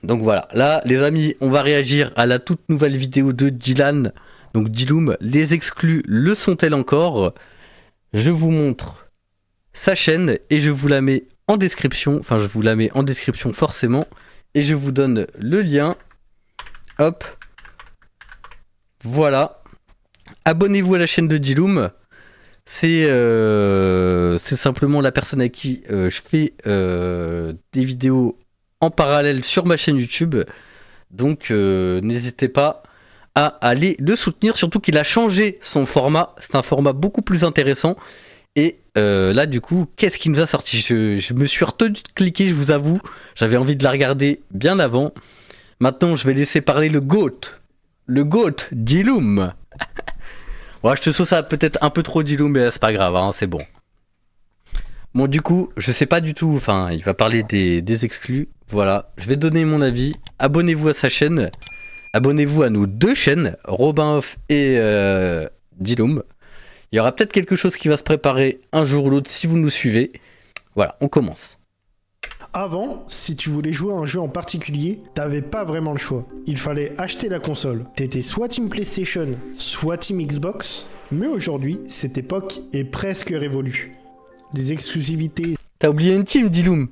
Donc voilà, là les amis, on va réagir à la toute nouvelle vidéo de Dylan, donc Diloum. Les exclus le sont-elles encore? Je vous montre sa chaîne et je vous la mets en description, enfin je vous la mets en description forcément, et je vous donne le lien. Hop, voilà. Abonnez-vous à la chaîne de Diloum. C'est simplement la personne à qui je fais des vidéos en parallèle sur ma chaîne YouTube. Donc n'hésitez pas à aller le soutenir, surtout qu'il a changé son format. C'est un format beaucoup plus intéressant. Et là du coup, qu'est-ce qui nous a sorti? Je me suis retenu de cliquer, je vous avoue. J'avais envie de la regarder bien avant. Maintenant je vais laisser parler le GOAT. Le GOAT, Diloum. Ouais, je te sauce ça peut-être un peu trop Diloum, mais c'est pas grave, hein, c'est bon. Bon, du coup, je sais pas du tout, enfin, il va parler des exclus. Voilà, je vais donner mon avis. Abonnez-vous à sa chaîne. Abonnez-vous à nos deux chaînes, Robin Off et Diloum. Il y aura peut-être quelque chose qui va se préparer un jour ou l'autre si vous nous suivez. Voilà, on commence. Avant, si tu voulais jouer à un jeu en particulier, t'avais pas vraiment le choix. Il fallait acheter la console. T'étais soit team PlayStation, soit team Xbox. Mais aujourd'hui, cette époque est presque révolue. Les exclusivités T'as oublié une team, Diloum.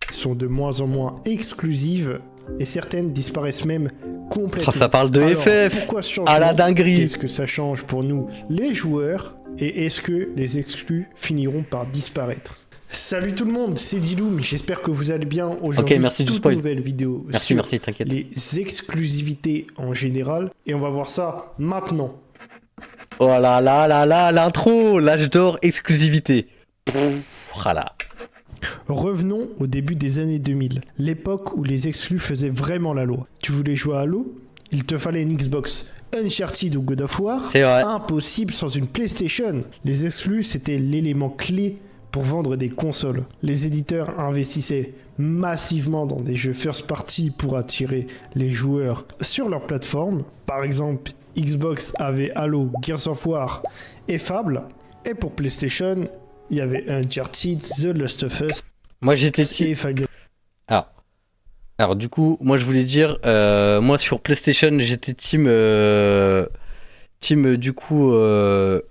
sont de moins en moins exclusives et certaines disparaissent même complètement. Oh, ça parle de Alors, FF. pourquoi ce À la changement? dinguerie. Qu'est-ce que ça change pour nous, les joueurs? Et est-ce que les exclus finiront par disparaître? Salut tout le monde, c'est Diloum, j'espère que vous allez bien. Aujourd'hui, Ok, merci du toute spoil. nouvelle vidéo Merci, sur merci, t'inquiète. les exclusivités en général. Et on va voir ça maintenant. Oh là là là là, l'intro, l'âge d'or, exclusivité. Voilà. Revenons au début des années 2000, l'époque où les exclus faisaient vraiment la loi. Tu voulais jouer à Halo? Il te fallait une Xbox. Uncharted ou God of War? C'est vrai. Impossible sans une PlayStation. Les exclus, c'était l'élément clé pour vendre des consoles. Les éditeurs investissaient massivement dans des jeux first party pour attirer les joueurs sur leur plateforme. Par exemple, Xbox avait Halo, Gears of War et Fable. Et pour PlayStation, il y avait Uncharted, The Last of Us Moi j'étais et Final. Alors du coup, moi je voulais dire, moi sur PlayStation j'étais team du coup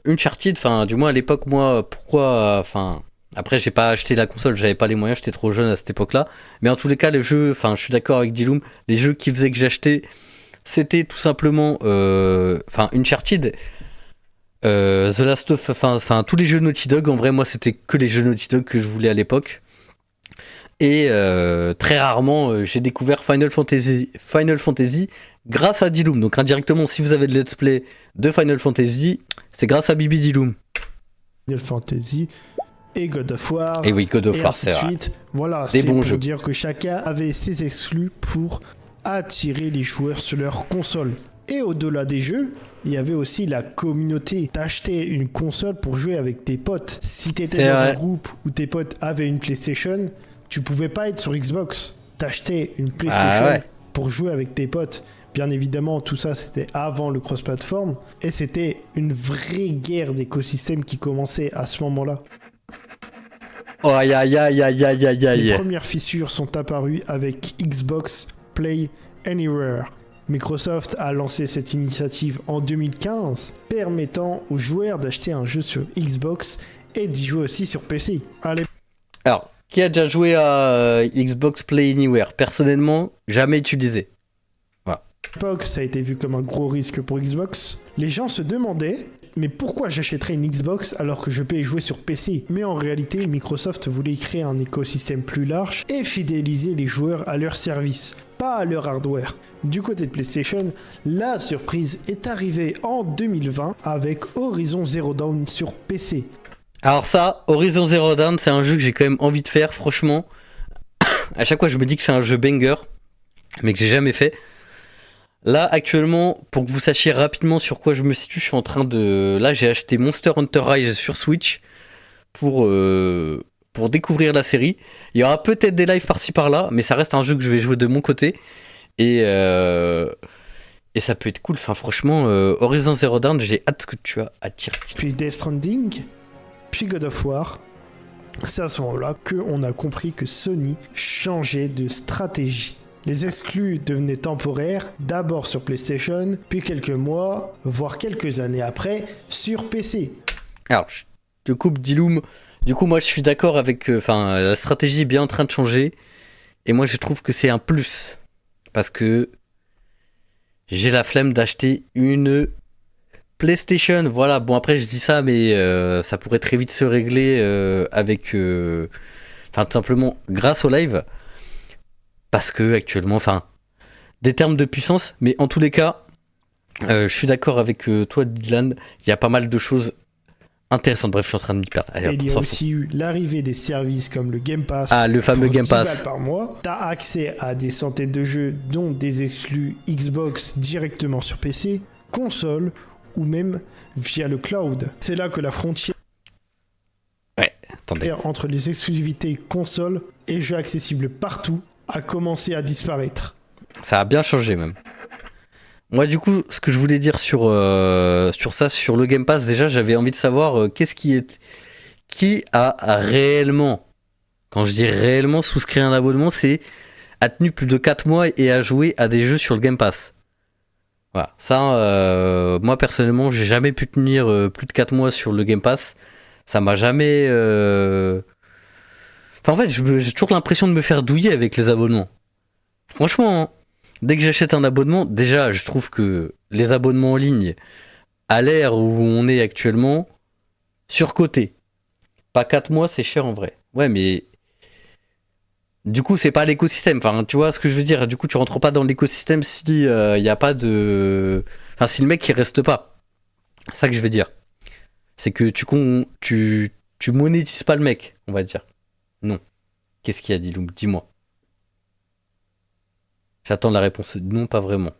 Uncharted, enfin du moins à l'époque moi, pourquoi, enfin après j'ai pas acheté la console, j'avais pas les moyens, j'étais trop jeune à cette époque-là, mais en tous les cas les jeux, enfin je suis d'accord avec Diloum, les jeux qui faisaient que j'achetais, c'était tout simplement, enfin Uncharted, The Last of, enfin tous les jeux Naughty Dog, en vrai moi c'était que les jeux Naughty Dog que je voulais à l'époque. Et très rarement, j'ai découvert Final Fantasy grâce à Diloum. Donc indirectement, si vous avez de let's play de Final Fantasy, c'est grâce à Bibi Diloum. Final Fantasy et God of War. Et oui, God of et War, ainsi c'est de vrai. suite. Voilà, Des c'est bons pour jeux. dire que chacun avait ses exclus pour attirer les joueurs sur leur console. Et au-delà des jeux, il y avait aussi la communauté. T'achetais une console pour jouer avec tes potes. Si t'étais C'est dans vrai. un groupe où tes potes avaient une PlayStation, tu pouvais pas être sur Xbox. T'achetais une PlayStation Ah ouais. pour jouer avec tes potes. Bien évidemment, tout ça, c'était avant le cross-platform. Et c'était une vraie guerre d'écosystème qui commençait à ce moment-là. Oh, aïe aïe aïe aïe aïe aïe Les aïe. premières fissures sont apparues avec Xbox Play Anywhere. Microsoft a lancé cette initiative en 2015, permettant aux joueurs d'acheter un jeu sur Xbox et d'y jouer aussi sur PC. À Alors, qui a déjà joué à Xbox Play Anywhere? Personnellement, jamais utilisé. l'époque, ça a été vu comme un gros risque pour Xbox. Les gens se demandaient, mais pourquoi j'achèterais une Xbox alors que je peux y jouer sur PC? Mais en réalité, Microsoft voulait créer un écosystème plus large et fidéliser les joueurs à leur service, pas à leur hardware. Du côté de PlayStation, la surprise est arrivée en 2020 avec Horizon Zero Dawn sur PC. Alors ça, Horizon Zero Dawn, c'est un jeu que j'ai quand même envie de faire, franchement. À chaque fois, je me dis que c'est un jeu banger, mais que j'ai jamais fait. Là, actuellement, pour que vous sachiez rapidement sur quoi je me situe, je suis en train de... Là, j'ai acheté Monster Hunter Rise sur Switch pour découvrir la série. Il y aura peut-être des lives par-ci par-là, mais ça reste un jeu que je vais jouer de mon côté. Et ça peut être cool. Enfin, franchement, Horizon Zero Dawn, j'ai hâte que tu as à tirer. Puis Death Stranding, puis God of War, C'est à ce moment-là qu'on a compris que Sony changeait de stratégie. Les exclus devenaient temporaires, d'abord sur PlayStation, puis quelques mois, voire quelques années après, sur PC. Alors, je te coupe Diloum. Du coup, moi, je suis d'accord avec... la stratégie est bien en train de changer. Et moi, je trouve que c'est un plus. Parce que j'ai la flemme d'acheter une PlayStation. Voilà, bon, après, je dis ça, mais ça pourrait très vite se régler avec... tout simplement, grâce au live. Parce que, actuellement, des termes de puissance. Mais en tous les cas, je suis d'accord avec toi, Dylan. Il y a pas mal de choses intéressante. Bref, je suis en train de m'y perdre. Allez, il y a aussi eu l'arrivée des services comme le Game Pass. Ah, le fameux Game Pass. Par mois. T'as accès à des centaines de jeux, dont des exclus Xbox directement sur PC, console ou même via le cloud. C'est là que la frontière entre les exclusivités console et jeux accessibles partout a commencé à disparaître. Ça a bien changé même. Moi, du coup, ce que je voulais dire sur ça, sur le Game Pass, déjà, j'avais envie de savoir qui a réellement, quand je dis réellement souscrit un abonnement, c'est a tenu plus de 4 mois et a joué à des jeux sur le Game Pass. Voilà, ça, moi personnellement, j'ai jamais pu tenir plus de 4 mois sur le Game Pass. Ça m'a jamais... en fait, j'ai toujours l'impression de me faire douiller avec les abonnements. Franchement, hein. Dès que j'achète un abonnement, déjà, je trouve que les abonnements en ligne, à l'ère où on est actuellement, surcotés. Pas 4 mois, c'est cher en vrai. Ouais, mais du coup, c'est pas l'écosystème. Tu vois ce que je veux dire. Du coup, tu rentres pas dans l'écosystème si y a pas de... si le mec, il reste pas. C'est ça que je veux dire. C'est que tu monétises pas le mec, on va dire. Non. Qu'est-ce qu'il a dit, Loum ? Dis-moi. J'attends la réponse. Non, pas vraiment.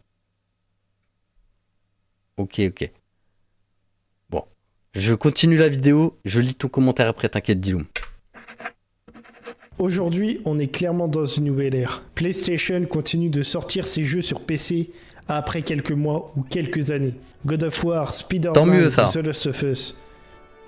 Ok. Bon. Je continue la vidéo. Je lis ton commentaire après, t'inquiète, Diloum. Aujourd'hui, on est clairement dans une nouvelle ère. PlayStation continue de sortir ses jeux sur PC après quelques mois ou quelques années. God of War, Spider-Man, The Last of Us.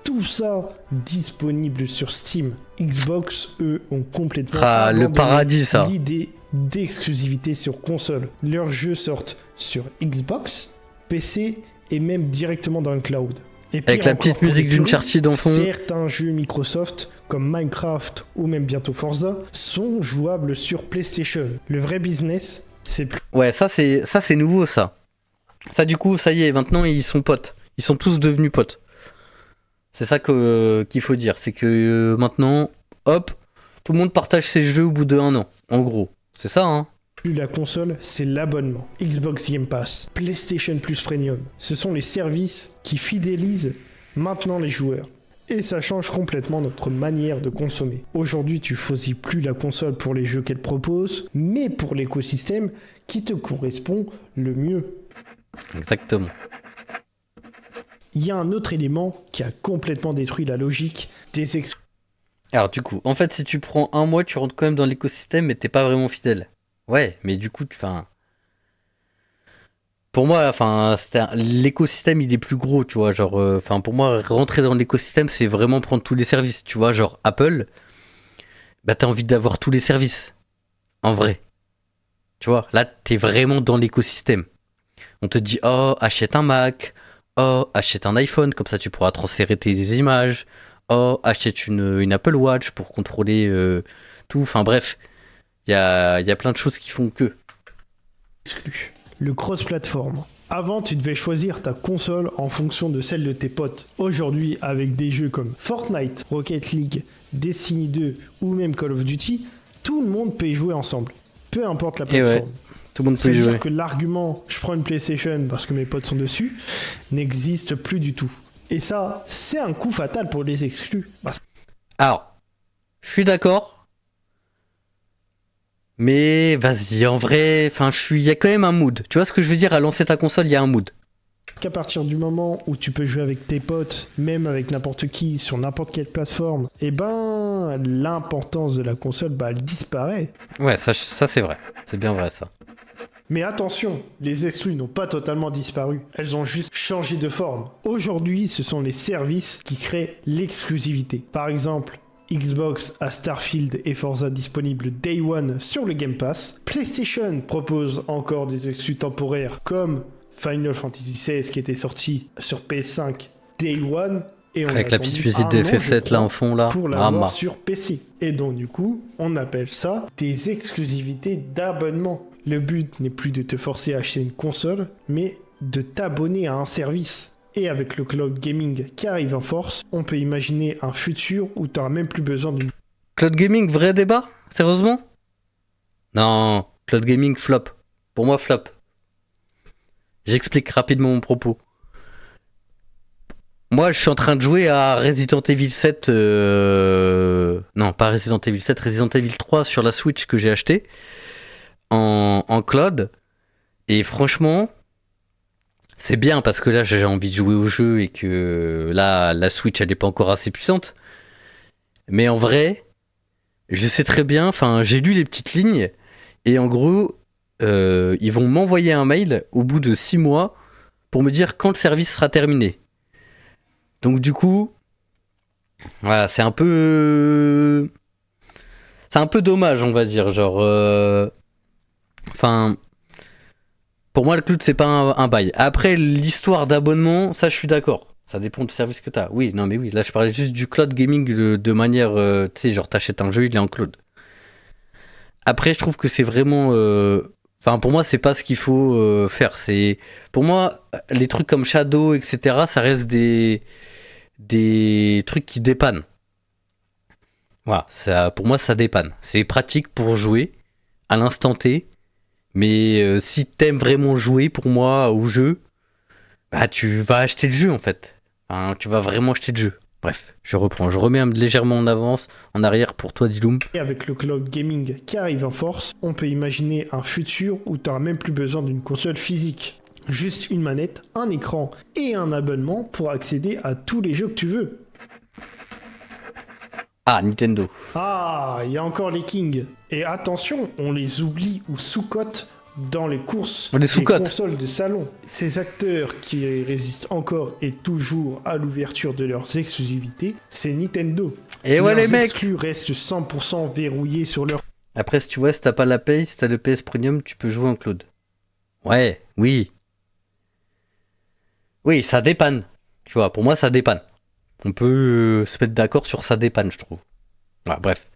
Tout ça disponible sur Steam. Xbox, eux, ont complètement abandonné le paradis, ça. L'idée d'exclusivité sur console. Leurs jeux sortent sur Xbox, PC et même directement dans le cloud. Et avec la petite musique d'Uncharted en fond. Certains jeux Microsoft, comme Minecraft ou même bientôt Forza, sont jouables sur PlayStation. Le vrai business, c'est plus... Ouais, ça c'est nouveau, ça. Ça, du coup, ça y est, maintenant, ils sont potes. Ils sont tous devenus potes. C'est ça qu'il faut dire. C'est que maintenant, hop, tout le monde partage ses jeux au bout d'1 an. En gros. C'est ça, hein. Plus la console, c'est l'abonnement. Xbox Game Pass, PlayStation Plus Premium. Ce sont les services qui fidélisent maintenant les joueurs. Et ça change complètement notre manière de consommer. Aujourd'hui, tu choisis plus la console pour les jeux qu'elle propose, mais pour l'écosystème qui te correspond le mieux. Exactement. Il y a un autre élément qui a complètement détruit la logique des exclus. Alors du coup, en fait, si tu prends un mois, tu rentres quand même dans l'écosystème, mais t'es pas vraiment fidèle. Ouais, mais du coup, pour moi, l'écosystème, il est plus gros, tu vois. Genre, pour moi, rentrer dans l'écosystème, c'est vraiment prendre tous les services. Tu vois, genre Apple, bah t'as envie d'avoir tous les services. En vrai. Tu vois, là, t'es vraiment dans l'écosystème. On te dit, oh, achète un Mac. Oh, achète un iPhone, comme ça tu pourras transférer tes images. Oh, achète une Apple Watch pour contrôler tout. Enfin bref, il y a plein de choses qui font que. Le cross-platform. Avant, tu devais choisir ta console en fonction de celle de tes potes. Aujourd'hui, avec des jeux comme Fortnite, Rocket League, Destiny 2 ou même Call of Duty, tout le monde peut y jouer ensemble. Peu importe la plateforme. Ouais. Tout le monde peut y jouer. C'est-à-dire que l'argument « je prends une PlayStation parce que mes potes sont dessus » n'existe plus du tout. Et ça, c'est un coup fatal pour les exclus. Alors, je suis d'accord. Mais vas-y, en vrai, il y a quand même un mood. Tu vois ce que je veux dire ? À lancer ta console, il y a un mood. Qu'à partir du moment où tu peux jouer avec tes potes, même avec n'importe qui, sur n'importe quelle plateforme, l'importance de la console, elle disparaît. Ouais, ça c'est vrai. C'est bien vrai, ça. Mais attention, les exclus n'ont pas totalement disparu. Elles ont juste changé de forme. Aujourd'hui, ce sont les services qui créent l'exclusivité. Par exemple, Xbox a Starfield et Forza disponibles Day One sur le Game Pass. PlayStation propose encore des exclus temporaires comme Final Fantasy XVI qui était sorti sur PS5 Day One. Et on Avec a la attendu petite musique un de an, je FF7 là crois, en fond là. pour l'avoir sur PC. Et donc du coup, on appelle ça des exclusivités d'abonnement. Le but n'est plus de te forcer à acheter une console, mais de t'abonner à un service. Et avec le cloud gaming qui arrive en force, on peut imaginer un futur où tu n'auras même plus besoin d'une... Cloud gaming, vrai débat? Sérieusement? Non, cloud gaming flop. Pour moi flop. J'explique rapidement mon propos. Moi, je suis en train de jouer à Resident Evil 7. Non, pas Resident Evil 7, Resident Evil 3 sur la Switch que j'ai acheté en cloud. Et franchement, c'est bien parce que là, j'ai envie de jouer au jeu et que là, la Switch, elle n'est pas encore assez puissante. Mais en vrai, je sais très bien, enfin, j'ai lu les petites lignes et en gros, ils vont m'envoyer un mail au bout de 6 mois pour me dire quand le service sera terminé. Donc du coup, voilà, c'est un peu dommage, on va dire, genre, enfin, pour moi le cloud c'est pas un bail. Après l'histoire d'abonnement, ça je suis d'accord, ça dépend du service que t'as. Oui, non mais oui, là je parlais juste du cloud gaming de manière, tu sais, genre t'achètes un jeu, il est en cloud. Après je trouve que c'est vraiment, enfin pour moi c'est pas ce qu'il faut faire. C'est, pour moi les trucs comme Shadow, etc. Ça reste des trucs qui dépannent. Voilà, ça, pour moi ça dépanne. C'est pratique pour jouer à l'instant T, mais si t'aimes vraiment jouer pour moi au jeu, bah tu vas acheter le jeu en fait. Enfin, tu vas vraiment acheter le jeu. Bref, je reprends, je remets légèrement en avance, en arrière pour toi Diloum. Et avec le cloud gaming qui arrive en force, on peut imaginer un futur où tu n'auras même plus besoin d'une console physique. Juste une manette, un écran et un abonnement pour accéder à tous les jeux que tu veux. Ah, Nintendo. Ah, il y a encore les kings. Et attention, on les oublie ou sous-cote dans les courses des consoles de salon. Ces acteurs qui résistent encore et toujours à l'ouverture de leurs exclusivités, c'est Nintendo. Et ouais leurs les mecs. exclus restent 100% verrouillés sur leur... Après si tu vois, si t'as pas la Play, si t'as le PS Premium, tu peux jouer en cloud. Ouais, oui. Oui, ça dépanne. Tu vois, pour moi, ça dépanne. On peut se mettre d'accord sur ça dépanne, je trouve. Ah, bref.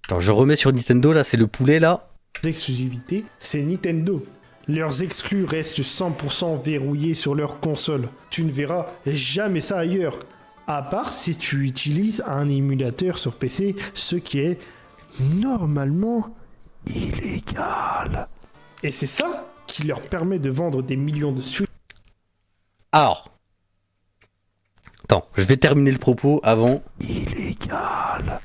Attends, je remets sur Nintendo, là, c'est le poulet, là. Exclusivité, c'est Nintendo. Leurs exclus restent 100% verrouillés sur leur console. Tu ne verras jamais ça ailleurs. À part si tu utilises un émulateur sur PC, ce qui est normalement illégal. Et c'est ça qui leur permet de vendre des millions de Switch. Alors. Attends, je vais terminer le propos avant. Illégal.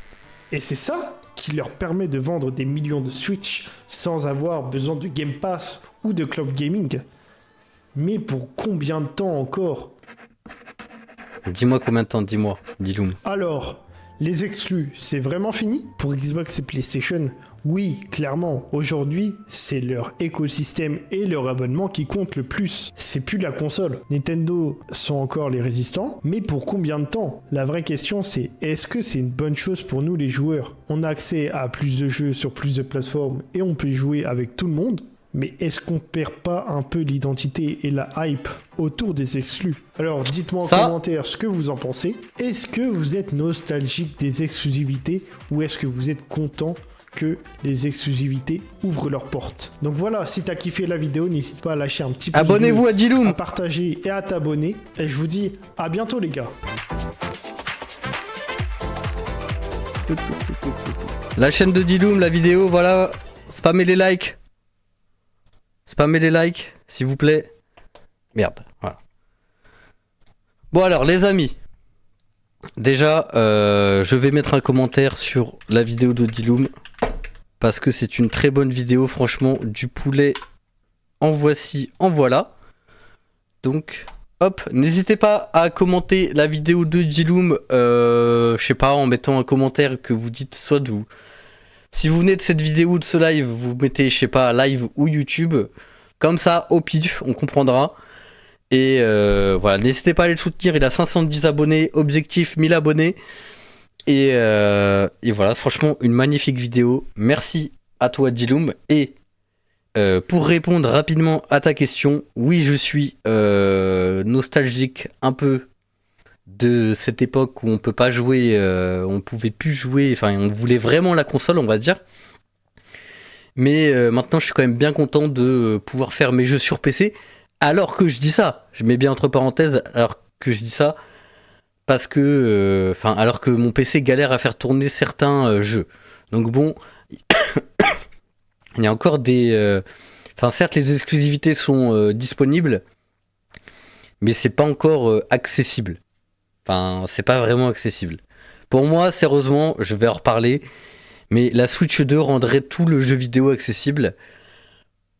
Et c'est ça qui leur permet de vendre des millions de Switch sans avoir besoin de Game Pass ou de cloud gaming. Mais pour combien de temps encore ? Dis-moi combien de temps, dis-moi, Diloum. Alors, les exclus, c'est vraiment fini pour Xbox et PlayStation ? Oui, clairement, aujourd'hui, c'est leur écosystème et leur abonnement qui comptent le plus. C'est plus la console. Nintendo sont encore les résistants, mais pour combien de temps ? La vraie question, c'est est-ce que c'est une bonne chose pour nous les joueurs ? On a accès à plus de jeux sur plus de plateformes et on peut jouer avec tout le monde. Mais est-ce qu'on perd pas un peu l'identité et la hype autour des exclus ? Alors dites-moi en commentaire ce que vous en pensez. Est-ce que vous êtes nostalgique des exclusivités ou est-ce que vous êtes content que les exclusivités ouvrent leurs portes ? Donc voilà, si t'as kiffé la vidéo, n'hésite pas à lâcher un petit pouce bleu, abonnez-vous à Diloum, à partager et à t'abonner. Et je vous dis à bientôt les gars. La chaîne de Diloum, la vidéo, voilà. Spammez les likes. Spammez les likes, s'il vous plaît. Merde, voilà. Bon alors, les amis. Déjà, je vais mettre un commentaire sur la vidéo de Diloum. Parce que c'est une très bonne vidéo, franchement. Du poulet, en voici, en voilà. Donc, hop, n'hésitez pas à commenter la vidéo de Diloum. Je sais pas, en mettant un commentaire que vous dites soit de vous. Si vous venez de cette vidéo ou de ce live, vous mettez, je sais pas, live ou YouTube. Comme ça, au pif, on comprendra. Et voilà, n'hésitez pas à aller le soutenir. Il a 510 abonnés, objectif 1000 abonnés. Et voilà, franchement, une magnifique vidéo. Merci à toi, Diloum. Et pour répondre rapidement à ta question, oui, je suis nostalgique un peu de cette époque où on peut pas jouer, on pouvait plus jouer, enfin, on voulait vraiment la console, on va dire. Mais maintenant, je suis quand même bien content de pouvoir faire mes jeux sur PC. Alors que je dis ça, je mets bien entre parenthèses, alors que je dis ça, parce que, alors que mon PC galère à faire tourner certains jeux. Donc bon, il y a encore des, certes, les exclusivités sont disponibles, mais c'est pas encore accessible. Enfin, c'est pas vraiment accessible. Pour moi, sérieusement, je vais en reparler, mais la Switch 2 rendrait tout le jeu vidéo accessible.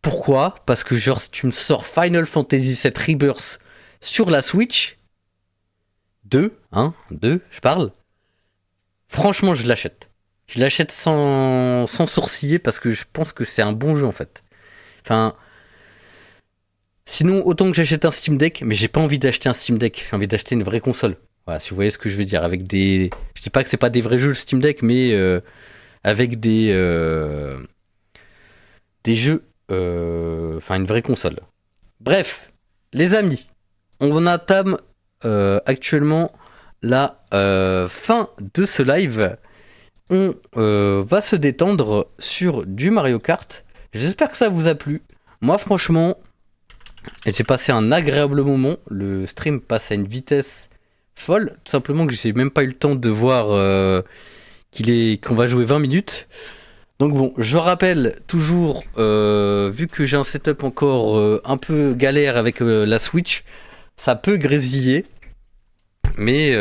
Pourquoi ? Parce que genre, si tu me sors Final Fantasy VII Rebirth sur la Switch 2, je parle, franchement, je l'achète. Je l'achète sans sourciller parce que je pense que c'est un bon jeu en fait. Enfin, sinon, autant que j'achète un Steam Deck, mais j'ai pas envie d'acheter un Steam Deck, j'ai envie d'acheter une vraie console. Voilà, si vous voyez ce que je veux dire, avec des... Je dis pas que c'est pas des vrais jeux le Steam Deck, mais avec des jeux, une vraie console. Bref, les amis, on entame actuellement la fin de ce live. On va se détendre sur du Mario Kart. J'espère que ça vous a plu. Moi, franchement, j'ai passé un agréable moment. Le stream passe à une vitesse folle. Tout simplement que j'ai même pas eu le temps de voir qu'on va jouer 20 minutes. Donc bon, je rappelle toujours, vu que j'ai un setup encore un peu galère avec la Switch, ça peut grésiller. Mais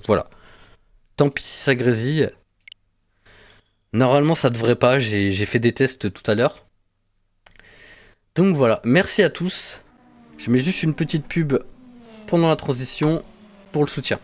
voilà. Tant pis si ça grésille. Normalement ça devrait pas, j'ai fait des tests tout à l'heure. Donc voilà, merci à tous. Je mets juste une petite pub pendant la transition pour le soutien.